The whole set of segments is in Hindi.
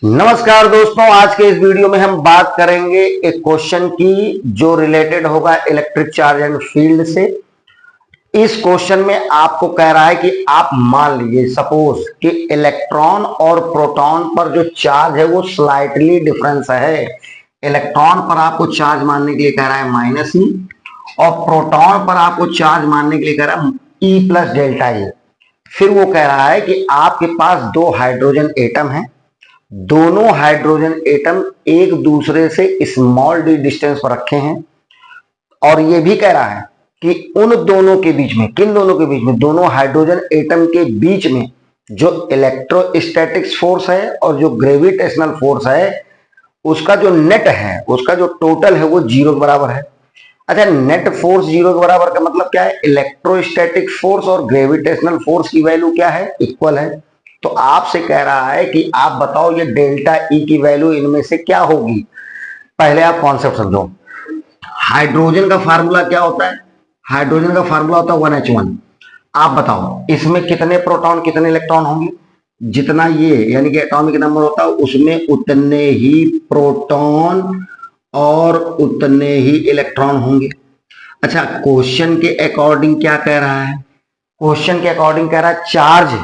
नमस्कार दोस्तों, आज के इस वीडियो में हम बात करेंगे एक क्वेश्चन की जो रिलेटेड होगा इलेक्ट्रिक चार्ज एंड फील्ड से। इस क्वेश्चन में आपको कह रहा है कि आप मान लीजिए सपोज कि इलेक्ट्रॉन और प्रोटॉन पर जो चार्ज है वो स्लाइटली डिफरेंस है। इलेक्ट्रॉन पर आपको चार्ज मानने के लिए कह रहा है -E और प्रोटॉन पर आपको चार्ज मानने के लिए कह रहा है E प्लस डेल्टा E। फिर वो कह रहा है कि आपके पास दो हाइड्रोजन एटम है, दोनों हाइड्रोजन एटम एक दूसरे से स्मॉल डी डिस्टेंस पर रखे हैं और ये भी कह रहा है कि उन दोनों के बीच में, किन दोनों के बीच में, दोनों हाइड्रोजन एटम के बीच में जो इलेक्ट्रोस्टैटिक्स फोर्स है और जो ग्रेविटेशनल फोर्स है उसका जो नेट है, उसका जो टोटल है वो 0 के बराबर है। अच्छा, नेट फोर्स 0 के बराबर का मतलब क्या है? इलेक्ट्रोस्टैटिक फोर्स और ग्रेविटेशनल फोर्स की वैल्यू क्या है? इक्वल है। तो आपसे कह रहा है कि आप बताओ ये डेल्टा ई की वैल्यू इनमें से क्या होगी। पहले आप कॉन्सेप्ट समझो। हाइड्रोजन का फार्मूला क्या होता है? हाइड्रोजन का फार्मूला होता है 1H1। आप बताओ इसमें कितने प्रोटॉन कितने इलेक्ट्रॉन होंगे? जितना ये यानी कि एटॉमिक नंबर होता है उसमें उतने ही प्रोटॉन और उतने ही इलेक्ट्रॉन होंगे। अच्छा, क्वेश्चन के अकॉर्डिंग क्या कह रहा है? क्वेश्चन के अकॉर्डिंग कह रहा है चार्ज,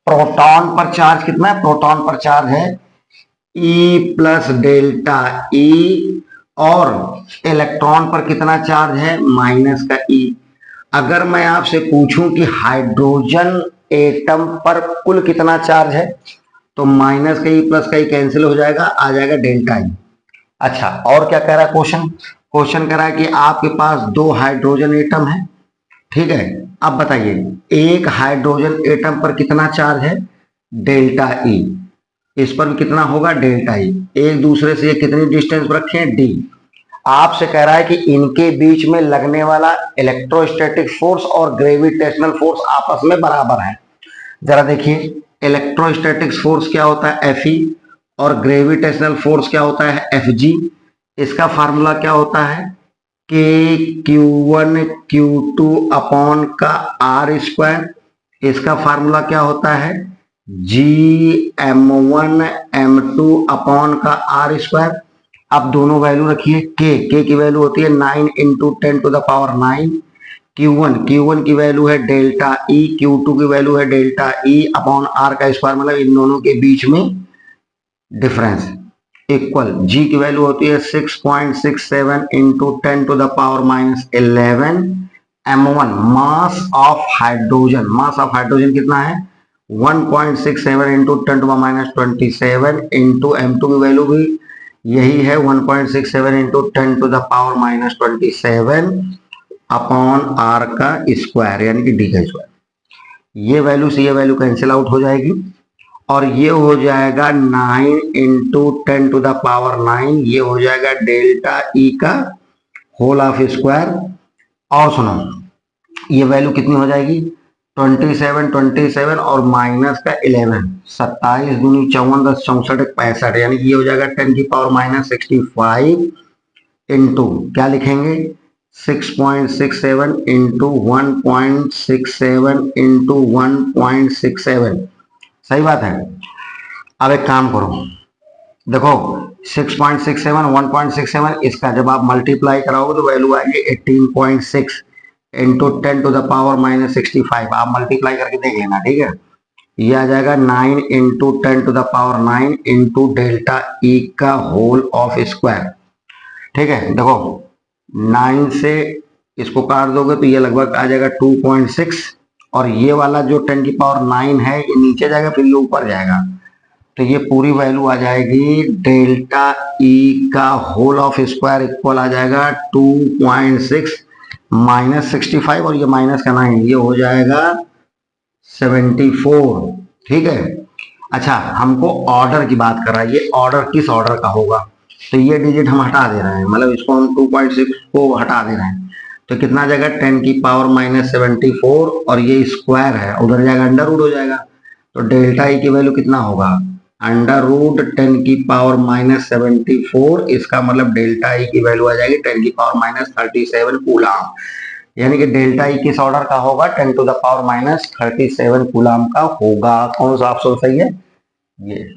प्रोटॉन पर चार्ज कितना है? प्रोटॉन पर चार्ज है E प्लस डेल्टा E और इलेक्ट्रॉन पर कितना चार्ज है? माइनस का E। अगर मैं आपसे पूछूं कि हाइड्रोजन एटम पर कुल कितना चार्ज है तो माइनस का E प्लस का E कैंसिल हो जाएगा, आ जाएगा डेल्टा E। अच्छा, और क्या कह रहा है क्वेश्चन? क्वेश्चन कह रहा है कि आपके पास दो हाइड्रोजन एटम है, ठीक है। अब बताइए एक हाइड्रोजन एटम पर कितना चार्ज है? Delta E। इस पर भी कितना होगा? Delta E। एक दूसरे से ये कितनी डिस्टेंस पर रखे हैं? D। आपसे कह रहा है कि इनके बीच में लगने वाला इलेक्ट्रोस्टैटिक फोर्स और ग्रेविटेशनल फोर्स आपस में बराबर है। जरा देखिए, इलेक्ट्रोस्टैटिक फोर्स क्या होता है? Fe और ग्रेविटेशनल फोर्स क्या होता है? Fg। इसका फार्मूला क्या होता है? K Q1 Q2 अपॉन का आर स्क्वायर। इसका फार्मूला क्या होता है? Gm1 M2 अपॉन का आर स्क्वायर। अब दोनों वैल्यू रखिए। K की वैल्यू होती है 9 into 10 to the power 9। Q1 की वैल्यू है डेल्टा E, Q2 की वैल्यू है डेल्टा E अपॉन आर का स्क्वायर, मतलब इन दोनों के बीच में डिफरेंस इक्वल। G की वैल्यू होती है 6.67 into 10 to the power -11। M1 mass of hydrogen, mass of hydrogen कितना है? 1.67 into 10 to the -27 into M2 की वैल्यू भी यही है 1.67 into 10 to the power -27 upon R का स्क्वायर यानी कि डी का स्क्वायर। ये वैल्यू से ये वैल्यू कैंसिल आउट हो जाएगी और ये हो जाएगा 9 इंटू 10 टू द पावर 9। ये हो जाएगा डेल्टा E का होल ऑफ स्क्वायर। और सुनो, ये वैल्यू कितनी हो जाएगी? 27 और माइनस का 11, 27 दूनी 54 10 64 65, यानी कि ये हो जाएगा 10 की पावर -65 इंटू क्या लिखेंगे? 6.67 इंटू 1.67 इंटू 1.67। सही बात है। अब एक काम करो, देखो 6.67 1.67 इसका जब आप मल्टीप्लाई कराओगे तो वैल्यू आएगी 18.6 इंटू 10 टू द पावर -65। आप मल्टीप्लाई करके देख लेना, ठीक है। ये आ जाएगा 9 into 10 to the power 9 into delta E का होल ऑफ स्क्वायर, ठीक है। देखो 9 से इसको काट दोगे तो ये लगभग आ जाएगा 2.6 और ये वाला जो 10 की पावर 9 है ये नीचे जाएगा फिर ये ऊपर जाएगा, तो ये पूरी वैल्यू आ जाएगी डेल्टा E का होल ऑफ स्क्वायर इक्वल आ जाएगा 2.6 -65 और ये माइनस का 9, ये हो जाएगा 74, ठीक है। अच्छा, हमको ऑर्डर की बात कर रहा है, ये ऑर्डर किस ऑर्डर का होगा? तो ये डिजिट हम हटा दे रहे हैं, मतलब इसको हम 2.6 को हटा दे रहे हैं, तो कितना जाएगा? 10 की पावर -74 और ये स्क्वायर है, उधर जाएगा अंडर रूट हो जाएगा, तो डेल्टा E की वैल्यू कितना होगा? अंडर रूट 10 की पावर -74। इसका मतलब डेल्टा E की वैल्यू आ जाएगी 10 की पावर -37 कूलम, यानी कि डेल्टा E किस ऑर्डर का होगा? 10 टू द पावर -37 कूलम का होगा। कौन सा ऑप्शन सही है? ये